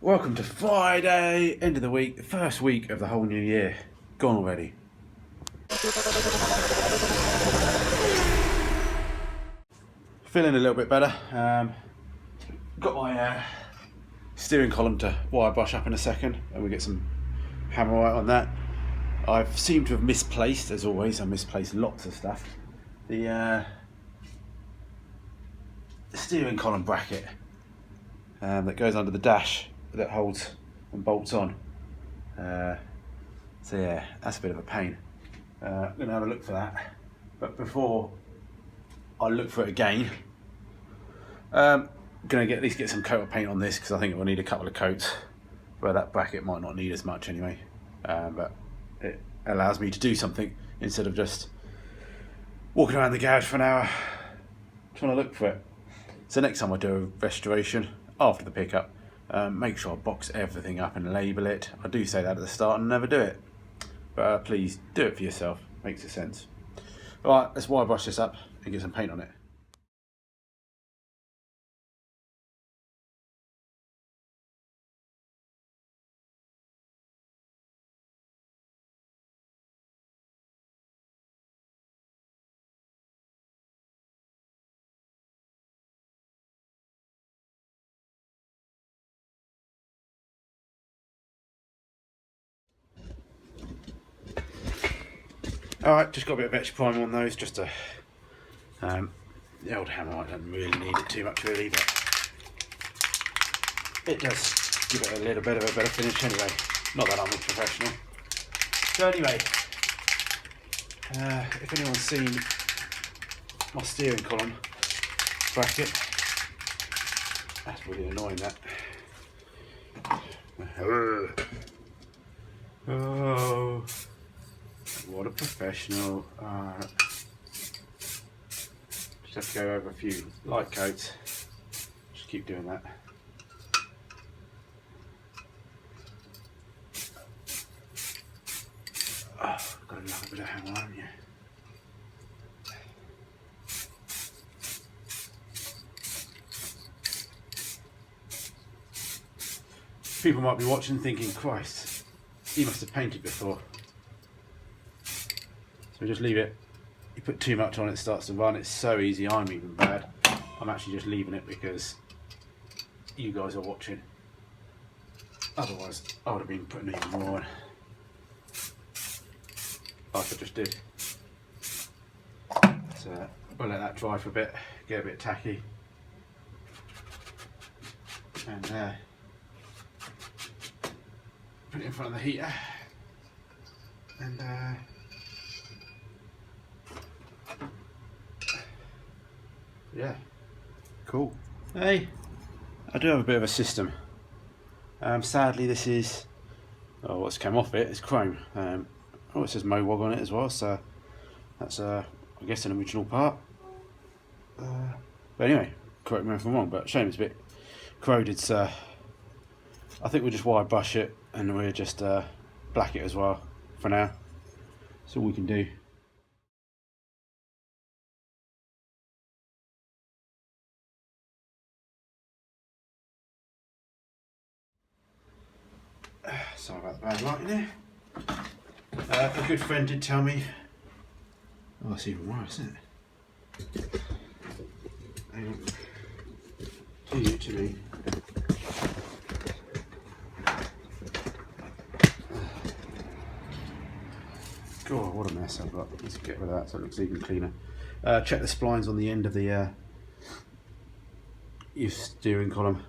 Welcome to Friday, end of the week, the first week of the whole new year. Gone already. Feeling a little bit better. Got my steering column to wire brush up in a second, and we get some hammerite on that. I've seemed to have misplaced, as always, I misplaced lots of stuff. The steering column bracket that goes under the dash that holds and bolts on. So yeah, that's a bit of a pain. I'm going to have a look for that. But before I look for it again, I'm going to at least get some coat of paint on this, because I think it will need a couple of coats, where that bracket might not need as much anyway. But it allows me to do something instead of just walking around the garage for an hour trying to look for it. So next time I do a restoration after the pickup, make sure I box everything up and label it. I do say that at the start and never do it, but please do it for yourself. Makes sense. Alright, let's wire brush this up and get some paint on it. Alright, just got a bit of extra primer on those, just to, the old hammerite doesn't really need it too much really, but it does give it a little bit of a better finish anyway. Not that I'm a professional. So anyway, if anyone's seen my steering column bracket, that's really annoying, that. Oh. What a professional. Just have to go over a few light coats. Just keep doing that. Oh, got a little bit of hammer, haven't you? People might be watching thinking, Christ, he must have painted before. So just leave it. You put too much on, it starts to run. It's so easy. I'm even bad. I'm actually just leaving it because you guys are watching. Otherwise, I would have been putting even more on, like I just did. So we'll let that dry for a bit, get a bit tacky, and put it in front of the heater, and yeah, cool. Hey, I do have a bit of a system. Sadly, this is, what's come off it is chrome. It says Mowog on it as well, so that's I guess an original part. But anyway, correct me if I'm wrong, but shame it's a bit corroded, so I think we'll just wire brush it and we'll just black it as well for now. That's all we can do. Sorry about the bad lighting there. A good friend did tell me, oh, it's even worse, isn't it? Hang on. Do you to me. God, what a mess I've got. Let's get rid of that so it looks even cleaner. Check the splines on the end of the your steering column,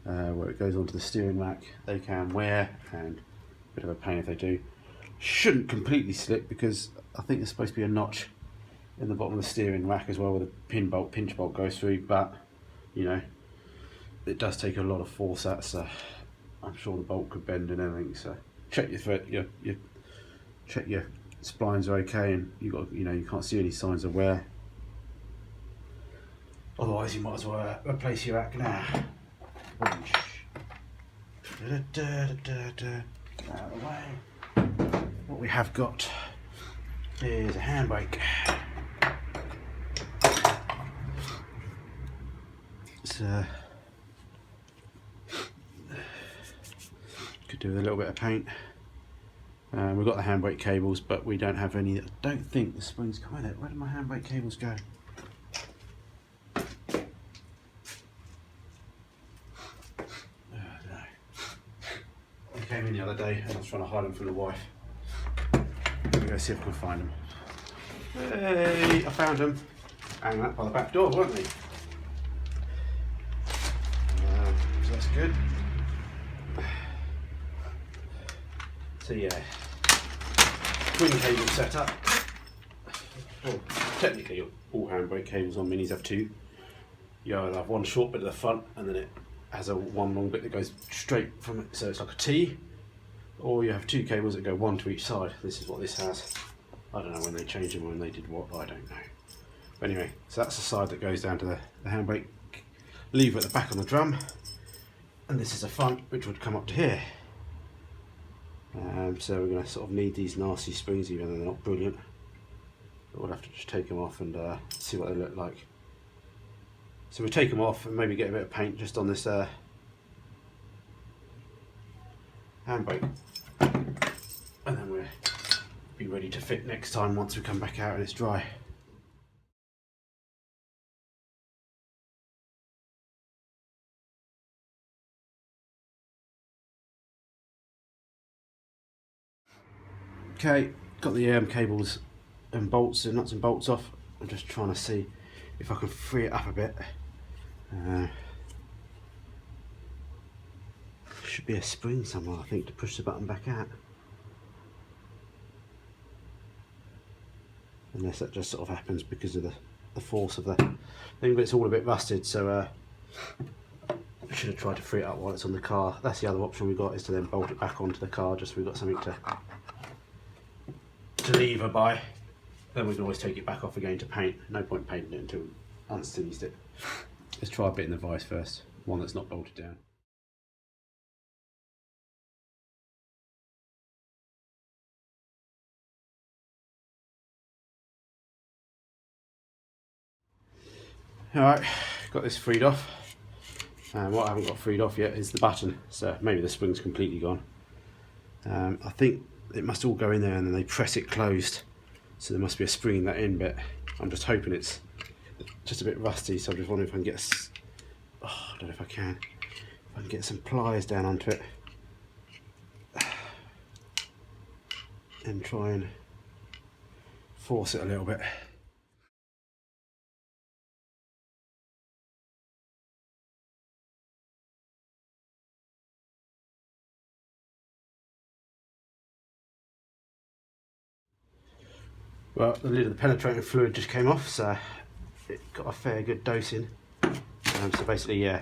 where it goes onto the steering rack. They can wear, and a bit of a pain if they do. Shouldn't completely slip, because I think there's supposed to be a notch in the bottom of the steering rack as well, where the pinch bolt goes through, but you know, it does take a lot of force out, so I'm sure the bolt could bend and everything. So check your thread, check your splines are okay, and you can't see any signs of wear. Otherwise, you might as well replace your rack now. Out of the way. What we have got is a handbrake. Could do with a little bit of paint. We've got the handbrake cables, but we don't have any. I don't think the springs come with it. Where did my handbrake cables go? They came in the other day and I was trying to hide them from the wife. Let me go see if I can find them. Hey, I found them. Hanging up by the back door, weren't they? So that's good. So yeah, twin cable setup. Well, technically all handbrake cables on minis have two. You either have one short bit at the front and then it has one long bit that goes straight from it, so it's like a T, or you have two cables that go one to each side. This is what this has. I don't know when they changed them or when they did what, I don't know. But anyway, so that's the side that goes down to the handbrake lever at the back on the drum, and this is a front which would come up to here. So we're going to sort of need these nasty springs, even though they're not brilliant. But we'll have to just take them off and see what they look like. So we'll take them off and maybe get a bit of paint just on this handbrake, and then we'll be ready to fit next time once we come back out and it's dry. Okay, got the cables and bolts and nuts and bolts off. I'm just trying to see if I can free it up a bit. Should be a spring somewhere, I think, to push the button back out. Unless that just sort of happens because of the force of the thing, but it's all a bit rusted, so I should have tried to free it up while it's on the car. That's the other option we got, is to then bolt it back onto the car, just so we've got something to lever by. Then we can always take it back off again to paint. No point painting it until we unseized it. Let's try a bit in the vise first, one that's not bolted down. Alright, got this freed off. What I haven't got freed off yet is the button, so maybe the spring's completely gone. I think it must all go in there and then they press it closed, so there must be a spring in that end bit. I'm just hoping it's just a bit rusty, so I'm just wondering if I can get I don't know if I can. If I can get some pliers down onto it and try and force it a little bit. Well, the lid of the penetrating fluid just came off, so it got a fair good dosing. So basically, yeah,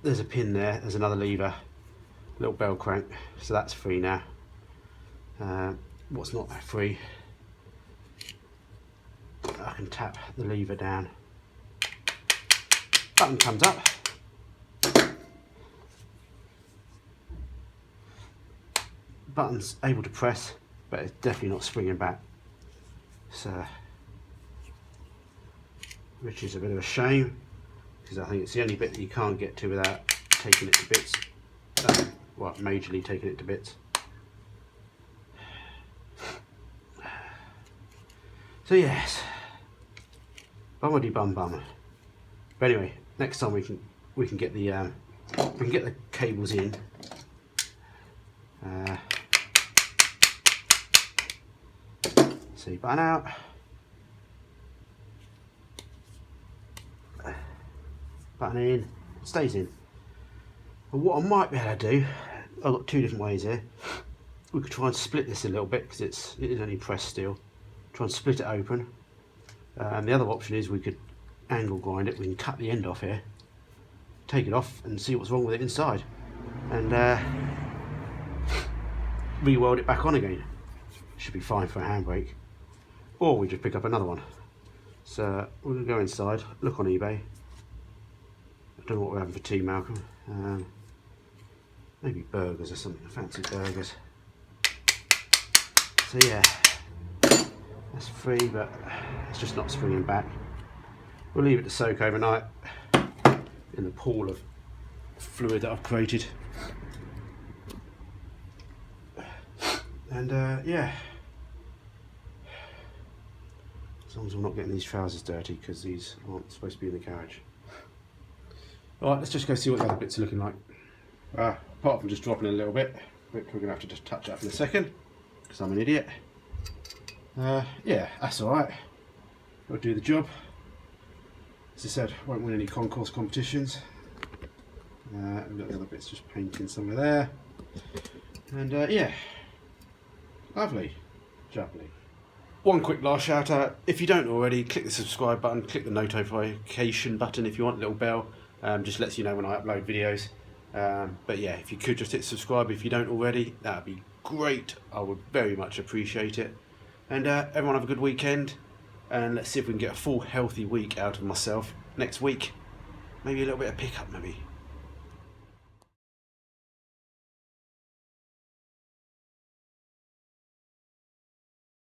there's a pin there, there's another lever, little bell crank, so that's free now. What's not free, I can tap the lever down, button comes up, button's able to press, but it's definitely not springing back. So, which is a bit of a shame, because I think it's the only bit that you can't get to without taking it to bits. Well, majorly taking it to bits. So yes, bummity bum bum. But anyway, next time we can get the cables in. See, button out. Button in, stays in. And what I might be able to do, I've got two different ways here. We could try and split this a little bit because it is only pressed steel. Try and split it open. And the other option is we could angle grind it. We can cut the end off here, take it off, and see what's wrong with it inside, and re-weld it back on again. Should be fine for a handbrake. Or we just pick up another one. So we're going to go inside, look on eBay. I don't know what we're having for tea, Malcolm. Maybe burgers or something, fancy burgers. So yeah, that's free, but it's just not springing back. We'll leave it to soak overnight in the pool of fluid that I've created. And yeah, as long as I'm not getting these trousers dirty, because these aren't supposed to be in the carriage. Alright, let's just go see what the other bits are looking like. Apart from just dropping a little bit, which we're going to have to just touch up in a second, because I'm an idiot. Yeah, that's alright. It'll do the job. As I said, won't win any concourse competitions. We've got the other bits just painting somewhere there. And yeah, lovely, jubbly. One quick last shout out, if you don't already, click the subscribe button, click the notification button if you want, a little bell, just lets you know when I upload videos. But yeah, if you could just hit subscribe if you don't already, that would be great. I would very much appreciate it. And everyone have a good weekend, and let's see if we can get a full healthy week out of myself next week. Maybe a little bit of pickup maybe.